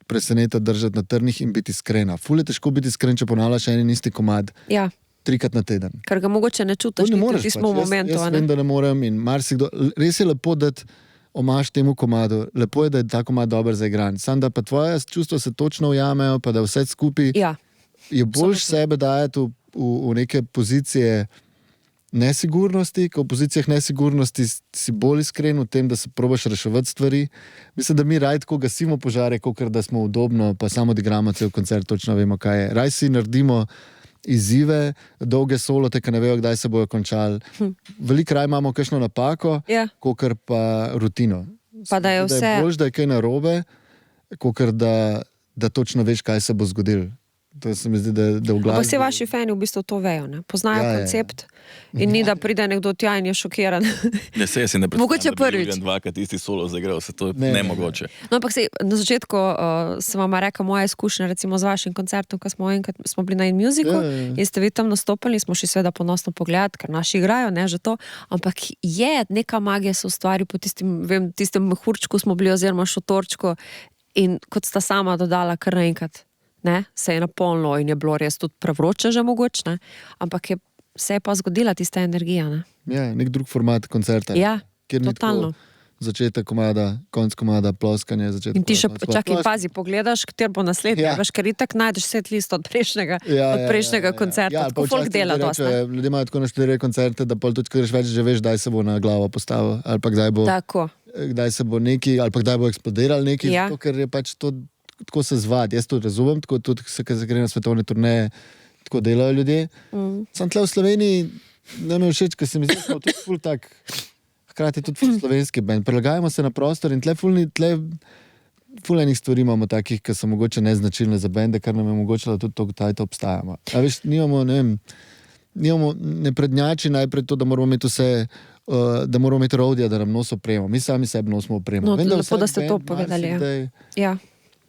presenetati, držati na trnih in biti iskrena. Ful je težko biti iskren, če ponavljaš en in isti komad 3-krat na teden. Ker ga mogoče ne čutiš v tistem momentu. Jaz vem, da ne morem in marsikdo. Res je lepo dati omaž temu komadu. Lepo je, da je ta komad dober za igranje. Sam da pa tvoja čustva se točno ujamejo, pa da vse skupaj je boljš sebe dajati v neke pozicije nesigurnosti, ko v pozicijah nesigurnosti si bolj iskren v tem, da se probaš reševati stvari. Mislim, da mi raj tako gasimo požare, kakor da smo udobno, pa samo odigramo cel koncert, točno vemo, kaj je. Raj si naredimo izzive, dolge solote, ki ne vejo, kdaj se bojo končali. Veliko raj imamo kakšno napako, kakor pa rutino. Pa da je vse... Da je boljš, da je kaj narobe, kakor da točno veš, kaj se bo zgodilo. To se mi zdi, da v glavi... Pa vsi vaši fani v bistvu to vejo, ne? Poznajo koncept in ni, da pride nekdo tja in je šokiran. Ne, se si ne mogoče prvič. Dvakrat isti solo zaigral, se to nemogoče. No, ampak na začetku sem vam rekel moje izkušnje, recimo z vašim koncertom, ko smo bili na InMusicu in ste vi tam nastopili, smo šli seveda ponosno pogledati, ker naši igrajo, ne, že to, ampak je neka magija se ustvari po tistem mehurčku smo bili oziroma šotorčku in kot sta sama dodala kar naenkrat. Ne, se je napolnilo in je bilo res tudi prevroče že mogoče, ne? Ampak se je pa zgodila tista energija. Ne? Ja, nek drug format koncerta. Ja, kjer totalno. Začetek komada, konc komada, ploskanje, začetek. In ti še čakaj, pazi, pogledaš, katero bo naslednji, veš, ker itak najdeš set list od prejšnjega koncerta. Tako folk dela dosti. Ljudje imajo tako na 4 koncerte, da pol tudi, kadar več že veš, kdaj se bo na glavo postavil, ali pa kdaj se bo neki, ali pa kdaj bo eksplodiral neki, zato ker je pač to tako se zvati, jaz to razumem, tako tudi se gre na svetovne turneje, tako delajo ljudje. Sam tle v Sloveniji ne me všeč, ker se mi zdi, da smo tudi ful tak, hkrati tudi ful slovenski band. Prilagajamo se na prostor in tle ful enih stvari imamo takih, ki so mogoče neznačilne za bende, kar nam je omogočilo tudi to, da obstajamo. A veš, nimamo ne prednjači najprej to, da moramo imeti vse, da moramo imeti rodija, da nam nos opremo. Mi sami sebi nosimo opremo. No, lepo, da ste to povedali. Ja.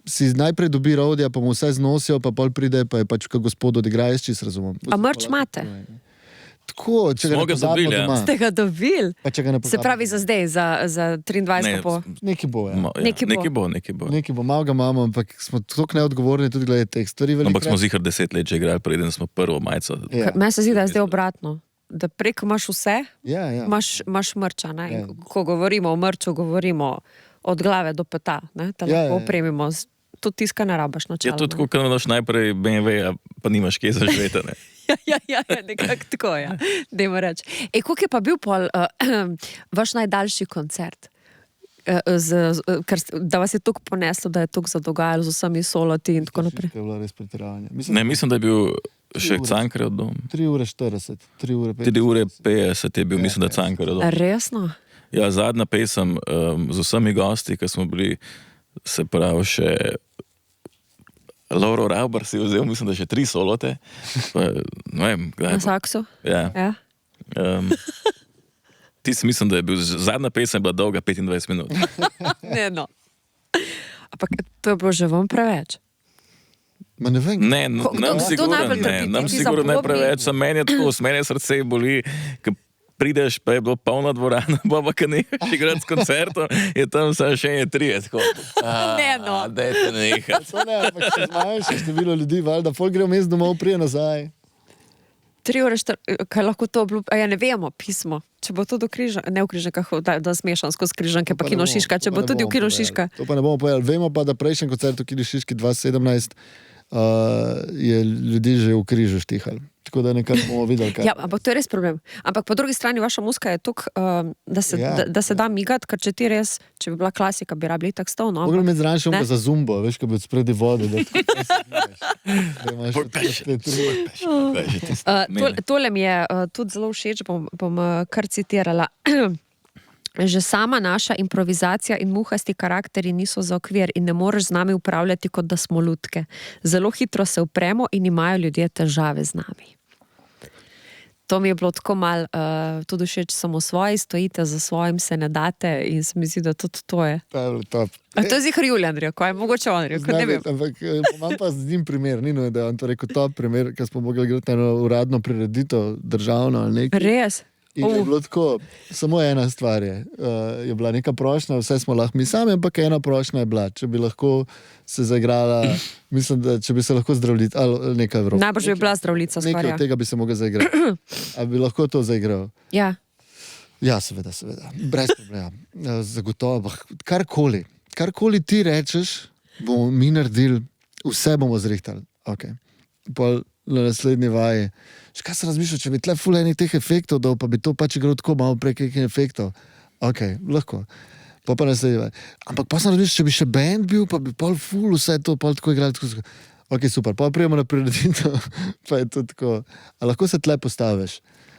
Si najprej dobi rodija, pa mu vse znosijo, pa pol pride, pa je pač kaj gospod odigra, jaz čist razumem. A merch imate? Tako, če ga ne pozabimo doma. Ste ga dobili? Pa če ga ne pozabimo. Se pravi za zdaj, za 23 po... Neki bo, ja. Neki bo. Malo ga imamo, ampak smo tako neodgovorni tudi glede teh stvari. Ampak smo zihar 10 let že igrali, preden smo prvo majico. Meni se zdi, da je zdaj obratno. Da preko imaš vse, imaš mrča. Ko govorimo o mrču, govorimo od glave do peta, da lahko opremimo. Tudi tiska ne rabaš načeloma. Ja, tudi tako, kad imaš najprej BMW, pa nimaš kje zaživeti, ne? Ja, nekako tako, ja. Dajmo reči. Koliko je pa bil pol vaš najdaljši koncert? Da vas je toliko poneslo, da je toliko zadogajalo z vsemi soloti in tako naprej. To je bilo res pretiravanje. Mislim, da je bil še Cankarjev dom. 3 ure 40, 3 ure 50. 3 ure 50 je bil, mislim, da Cankarjev dom. Resno? Ja, zadnja pesem z vsemi gosti, ki smo bili, se pravi še Lauro Rauber si vzel, mislim, da še 3 solote. Pa, ne vem, kdaj. Na saksu? Ja. Ja. Mislim, da je bil zadnja pesem bila dolga 25 minut. Ne, no. Ampak to je bilo že vam preveč. Ma ne vem. Ne, nam kdo sigurno najbolj ne. trpi? Nam Ti sigurno ne zapobi? preveč. Meni je tako, meni srce boli, ko prideš, pa je bilo polna dvorana, pa kad nehaš igrati s koncertom, je tam samo še je 30. Ne, no. Dajte nehati. To ne, ampak če zmanjša število ljudi, valjda, folk gre vmes domov, prije nazaj. 3 ure, kaj lahko to ja ne vemo, pismo. Če bo to do križanke, ne v križankah, da smešam skozi križanke, pa Kino Šiška, če bo tudi v Kino Šiška. To pa ne bomo povedali. Vemo pa, da prejšnji koncert v Kino Šiški 2017 je ljudi že v križu štihali. Tako da nekaj bomo videli. Kaj. Ja, ampak to je res problem. Ampak po drugi strani vaša muska je tuk, da se da migati, ker če ti res, če bi bila klasika, bi rabili tak stol. No, Mogoče med zraven še Ne. za zumbo, veš, ko bi spredi vode, da tako imaš Tole mi je tudi zelo všeč, bom kar citirala. Že sama naša improvizacija in muhasti karakteri niso za okvir in ne moreš z nami upravljati, kot da smo lutke. Zelo hitro se upremo in imajo ljudje težave z nami. To mi je bilo tako mal, tudi všeč samo svoji, stojite za svojim, se ne date in se mi zdi, da tudi to je. top. A to je zihar Julian rekel, je mogoče on rekel, ne vem. Ampak imam pa z njim primer, ni nujno, da je on to rekel top primer, ker smo mogli igrati eno uradno prireditev, državno ali nekaj. Res? In je bilo tako, samo ena stvar je bila neka prošnja, vse smo lahko mi sami, ampak ena prošnja je bila, če bi lahko se zaigrala, mislim, da če bi se lahko zdravljica, ali nekaj Evropa. Najbrž bi bila zdravljica Nekaj skoraj. od tega bi se mogel zaigrati. A bi lahko to zaigral? Ja. Ja, seveda, brez problema. Zagotovo, karkoli ti rečeš, bomo mi naredili, vse bomo zrihtali. Okay. Pol na naslednji vaji. Kaj se razmišlja, če bi tle ful enih teh efektov dal, pa bi to pač igral tako malo prek nekih efektov. Ok, lahko. Pa naslednji vaji. Ampak pa sem razmišljal, če bi še band bil, pa bi pol ful vse to pol tako igrali. Ok, super, pa prijemo na prireditev, pa je to tako. A lahko se tle postaviš?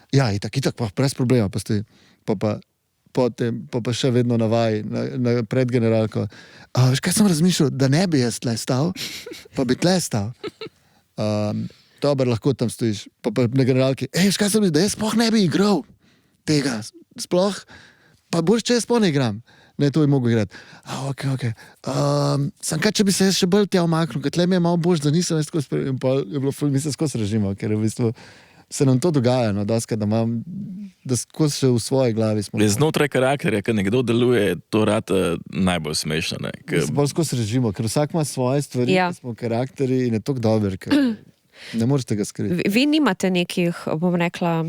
Ja, itak, pa brez problema, pa stoji. Pa še vedno na vaji, pred generalko. Veš, kaj sem razmišljal, da ne bi jaz tle stal, pa bi tle stal. Dobar, lahko tam stojiš, pa na generalki. Veš, kaj sem mislil, da jaz sploh ne bi igral tega, sploh, pa boš, če jaz sploh ne igram. Ne, to bi mogel igrati. Ok. Sam kaj, če bi se jaz še bolj tja omaknil, ker tle mi je malo boš, da nisem jaz skozi, in pa je bilo ful, mislim, skozi režimo, ker je v bistvu se nam to dogaja, no, doskrat, da skozi še v svoji glavi smo. Znotraj karakterja, ko nekdo deluje, to rad najbolj smešno. Ne? Bolj skozi režimo, ker vsak ima svoje stvari, Ja. smo karakteri in je tako dober, ker ne moreš tega skriti. Vi nimate nekih, bom rekla,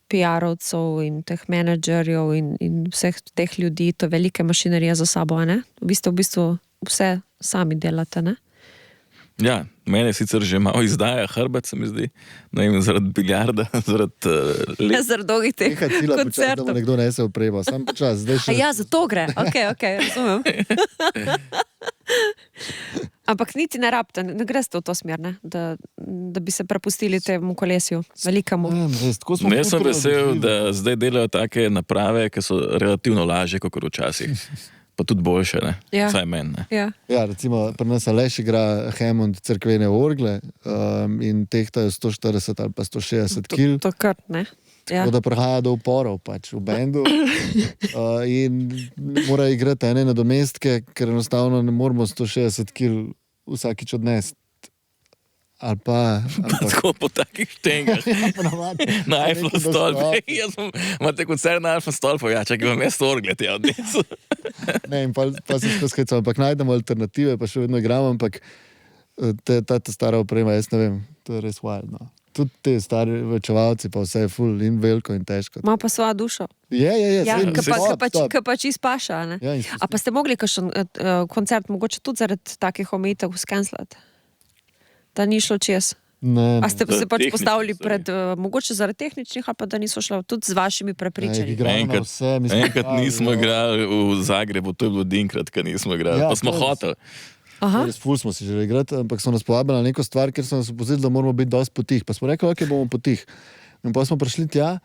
PR-ovcev in teh menedžerjev in vseh teh ljudi, to velike mašinerije za sabo, ne? Vi ste v bistvu vse sami delate, ne? Ja, mene sicer že malo izdaja hrbet, se mi zdi. Ne vem, zaradi biljarda, zaradi let. Zaradi dolgih teh Nekaj cila počas, da mu koncertov. nekdo nese opremo, sam počas, zdaj A še. ja, zato gre. Ok, razumem. Ampak niti ne rabite, ne greste v to smer, ne? Da bi se prepustili temu kolesju, velikemu. Tako smo Jaz sem ful vesel, prilagodljivi. da zdaj delajo take naprave, ki so relativno lažje, kot včasih. Pa tudi boljše, ne? Ja. Vsaj meni, ne? Ja. Ja, recimo, pri nas Aleš igra Hammond cerkvene orgle in tehtajo 140 ali pa 160 kg. To kar, ne? Ja. Tako da prihaja do uporov pač v bendu in mora igrati ene nadomestke, ker enostavno ne moramo 160 kg vsakič odnesti. Ali pa Tako po takih štengah. Na Eiffel stolpu. Imate koncert na Eiffel stolpu, ja, čakaj, vam jaz orgle tja odnesel. Ne, in pa se skozi skecamo, ampak najdemo alternative, pa še vedno igramo, ampak ta stara oprema, jaz ne vem, to je res wild. No. Tudi te stari večevalci, pa vse je full in veliko in težko. Ima pa svojo dušo. Ja, Ja, saj, stop. ki pač izpaša, ne? Ja, in A pa ste mogli kakšen koncert, mogoče tudi zaradi takih omejitev skenslati? Da ni šlo čez? Ne, A ste To je se pač tehnični postavili stvari. pred, mogoče zaradi tehničnih, ali pa da niso šla tudi z vašimi prepričanji? igramo na vse. Enkrat nismo igrali v Zagrebu, to je bilo dinkrat, ker nismo igrali. Ja, Pa smo to je res. hoteli. Aha, Res ful smo si želeli igrati, ampak so nas povabili na neko stvar, ker so nas opozorili, da moramo biti dosti potih. Pa smo rekli, ok, bomo potih. In pa smo prišli tja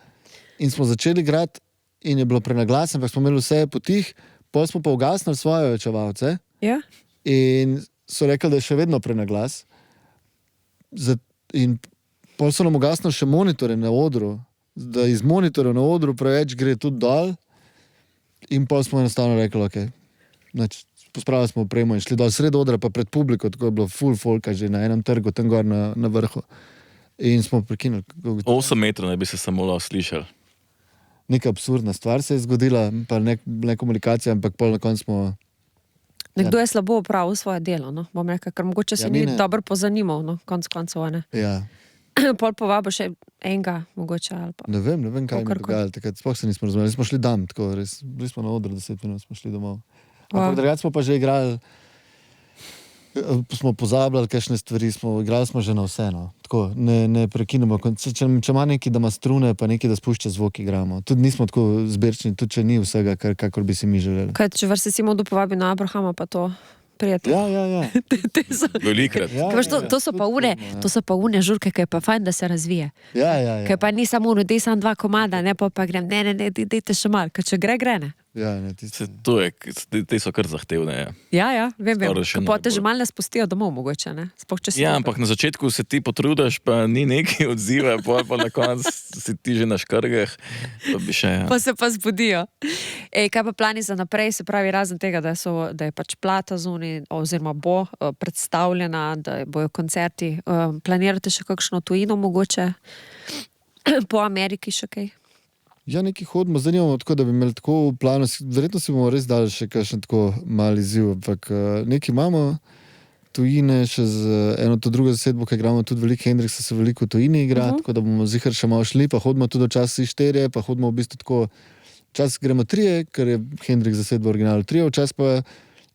in smo začeli igrati in je bilo prenaglasno, ampak smo imeli vse potih, potem smo pa ugasnili svoje večevalce ja. in so rekli, da je še vedno prenaglas. in pol so nam ugasnili še monitore na odru, da iz monitorja na odru preveč gre tudi dol in pol smo enostavno rekli, ok, znači, pospravili smo opremo in šli dol sred odra, pa pred publiko, tako je bilo full folka že na enem trgu, tam gor na vrhu. In smo prekinili. 8 metrov ne bi se samo lahko slišali. Neka absurdna stvar se je zgodila, pa ne komunikacija, ampak pol na koncu smo... Nekdo je slabo opravil svoje delo, no? Bom rekel, ker mogoče se ni dobro pozanimal, no? Konc koncov, ne? Ja. Pol povabo še enega, mogoče, ali pa... Ne vem, kaj mi je dogajalo, takrat sploh se nismo razumeli. Smo šli dam, tako res, bili smo na odru 10 minut, smo šli domov. Ampak drugače smo pa že igrali, smo pozabljali kakšne stvari, igrali smo že na vse, no. Tako, ne prekinemo. Če ima neki, da ima strune, pa neki, da spušča zvok, igramo. Tudi nismo tako zbirčni, tudi če ni vsega, kakor bi si mi želeli. Kaj, če vrsti si modu povabi na Abrahama, pa to prijatelj. Ja. Velikrat. To so pa une žurke, ki je pa fajn, da se razvije. Ja. Ki pa ni samo dej sam 2 komada, ne pa grem, ne, dejte še mal, ker če gre, ne. Ja, ne, tiste. Te so kar zahtevne. Ja, vem. Pa te že najbolj. malo ne spustijo domov, mogoče, ne? Sploh, če si Ja, dober. ampak na začetku se ti potrudiš, pa ni neki odziva, pa na koncu si ti že na škrgah, pa bi še... Pa se pa zbudijo. Kaj pa plani za naprej, se pravi, razen tega, da je pač plata zunaj, oziroma bo predstavljena, da bojo koncerti. Planirate še kakšno tujino mogoče? Po Ameriki še kaj? Ja, neki hodimo, zdaj nimamo tako, da bi imeli tako v planu, verjetno si bomo res dali še kakšen tako mali izziv, ampak neki imamo tujine še z eno to drugo zasedbo, ki igramo tudi veliko Hendriksa, se veliko v tujini igra, tako da bomo zihar še malo šli, pa hodimo tudi včasih 4, pa hodimo v bistvu tako, včasih gremo 3, ker je Hendrik zasedbo originalu 3, včasih pa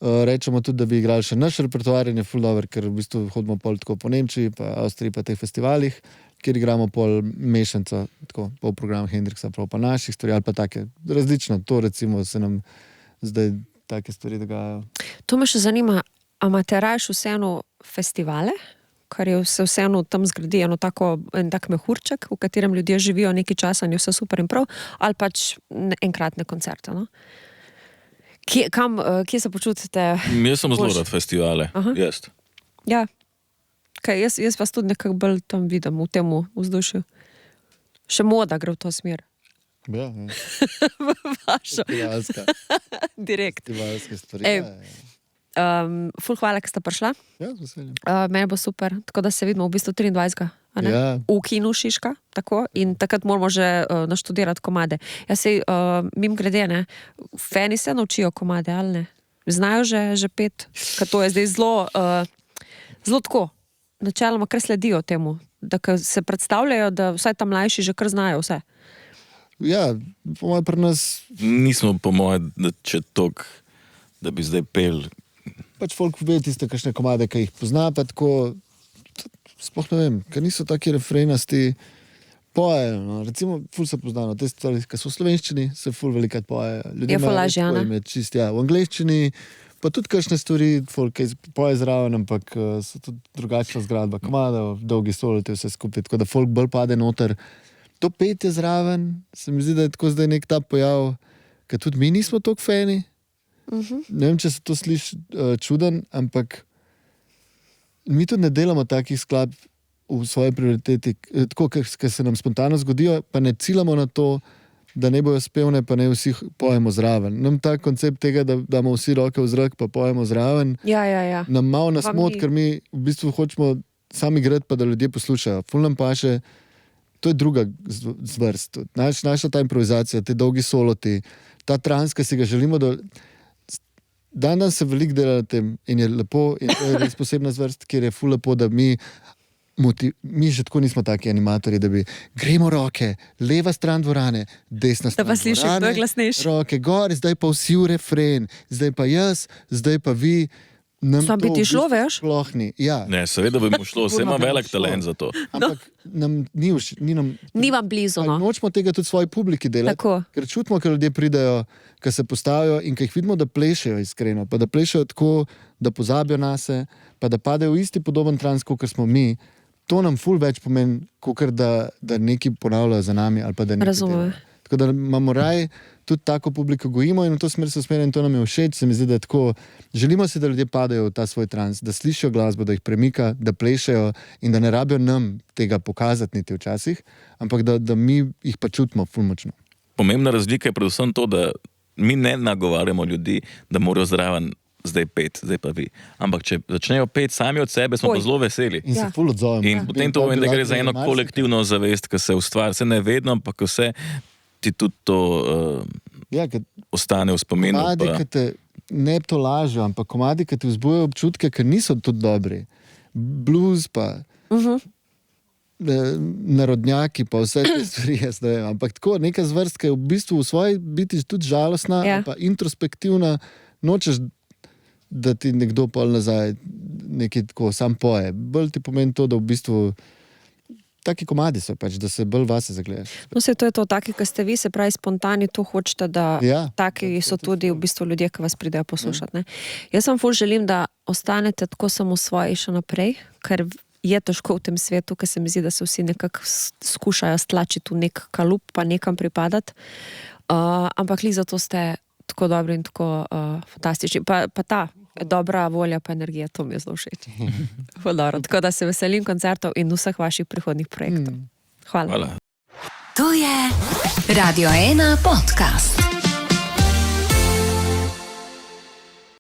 rečemo tudi, da bi igrali še naš repertoar in je ful dober, ker v bistvu hodimo pol tako po Nemčiji, pa Avstriji, pa teh festivalih, kjer igramo pol mešanca, tako pol program Hendriksa, pa naših stvari, ali pa take različno. To recimo se nam zdaj take stvari dogajajo. To me še zanima, a imate rajš vseeno festivale, kar je se vseeno tam zgradi en tak mehurček, v katerem ljudje živijo nekaj časa in je vse super in prav, ali pač enkratne koncerte, no? Kje se počutite? Jaz sem zelo rad festivale. Jaz. Ja. Kaj, jaz vas tudi nekako bolj tam vidim, v tem vzdušju. Še moda gre v to smer. Ja. Vašo. Festivalska. Direkt. Festivalske stvari. Ej. Ja. Ful hvala, ker ste prišla. Ja, z veseljem. Meni bo super, tako da se vidimo v bistvu 23. A ne? Ja. V kinu Šiška, tako, in takrat moramo že naštudirati komade. Jaz se, mimogrede, ne, fani se naučijo komade, ali ne? Znajo že pet, ker to je zdaj zelo tako, načeloma kar sledijo temu, da se predstavljajo, da vsaj tam mlajši že kar znajo vse. Ja, po mojem pri nas Nismo po mojem, da če tok, da bi zdaj pel. pač folk ve tiste kakšne komade, ki jih pozna, pa tako, sploh ne vem, ker niso taki refrenasti, pojejo, no. Recimo, ful se poznano, te stvari, ki so v slovenščini, se ful velikrat pojejo. Je ful lažje, ne? Čist, ja, v angleščini, pa tudi kakšne stvari, folk poje zraven, ampak so tudi drugačna zgradba komada, dolgi soloti, vse skupaj, tako da folk bolj pade noter. To petje zraven, se mi zdi, da je tako zdaj nek ta pojav, ker tudi mi nismo toliko fani. Ne vem, če se to sliši čuden, ampak mi tudi ne delamo takih skladb v svoji prioriteti, tako, ker se nam spontano zgodijo, pa ne ciljamo na to, da ne bojo spevne, pa ne vsi pojemo zraven. Nam ta koncept tega, da damo vsi roke v zrak, pa pojemo zraven, Ja. nam malo nasmot, ni- ker mi v bistvu hočemo sami igrati, pa da ljudje poslušajo. Ful nam paše, to je druga zvrst. Naša ta improvizacija, te dolgi soloti, ta trans, ki si ga želimo, dan se veliko dela na tem in je lepo, in to je res posebna zvrst, kjer je ful lepo, da mi že tako nismo taki animatorji, da bi gremo roke, leva stran dvorane, desna stran pa sliši, dvorane, kdo je glasnejši. roke gor, zdaj pa vsi v refren, zdaj pa jaz, zdaj pa vi. Nam Sam bi to ti v šlo, bistvu veš? Sploh ni. Ja. Ne, seveda bi mu šlo, vse ima Sigurno bi mu velik šlo. talent za to. Ampak nam ni nam. Ni vam blizu, no. Nočemo tega tudi svoji publiki delati. Tako. Ker čutimo, ker ljudje pridejo, ker se postavijo in ker jih vidimo, da plešejo iskreno, pa da plešejo tako, da pozabijo nase, pa da padejo v isti podoben trans, kot smo mi. To nam ful več pomeni, kot da neki ponavljajo za nami ali pa da nekaj Razumem. delajo. Tako da imamo raj, tudi tako publiko gojimo in v to smer se usmerjamo in to nam je všeč. Se mi zdi, da je tako, želimo si, da ljudje padajo v ta svoj trans, da slišijo glasbo, da jih premika, da plešejo in da ne rabijo nam tega pokazati niti včasih, ampak da mi jih pa čutimo ful močno. Pomembna razlika je predvsem to, da mi ne nagovarjamo ljudi, da morajo zraven zdaj pet, zdaj pa vi. Ampak če začnejo pet sami od sebe, smo pa zelo veseli. In se ful odzovemo. In potem to pomeni, da gre za eno kolektivno zavest, ki se ustvari. Se ne vedno, ampak vse ti tudi to ostane v spominu. Komadi, ki te ne to lažo, ampak komadi, ki ti vzbujajo občutke, ki niso tudi dobri. Blues pa, narodnjaki pa vse te stvari, jaz ne vem. Ampak tako, neka zvrst, ki je v bistvu v svoji biti tudi žalostna, pa introspektivna, nočeš, da ti nekdo pol nazaj nekaj tako sam poje. Bolj ti pomeni to, da v bistvu taki komadi so pač, da se bolj vase zagledaš. No, se to je to, taki, ki ste vi, se pravi spontani, to hočete, da taki so tudi v bistvu ljudje, ki vas pridejo poslušati. Ne? Jaz vam ful želim, da ostanete tako samosvoji še naprej, ker je težko v tem svetu, ker se mi zdi, da se vsi nekako skušajo stlačiti v nek kalup, pa nekam pripadati. Ampak li zato ste tako dobri in tako fantastični. Pa ta dobra volja pa energija, to mi je zelo všeč. Tako da se veselim koncertov in vseh vaših prihodnih projektov. Hvala. To je Radio 1 podcast.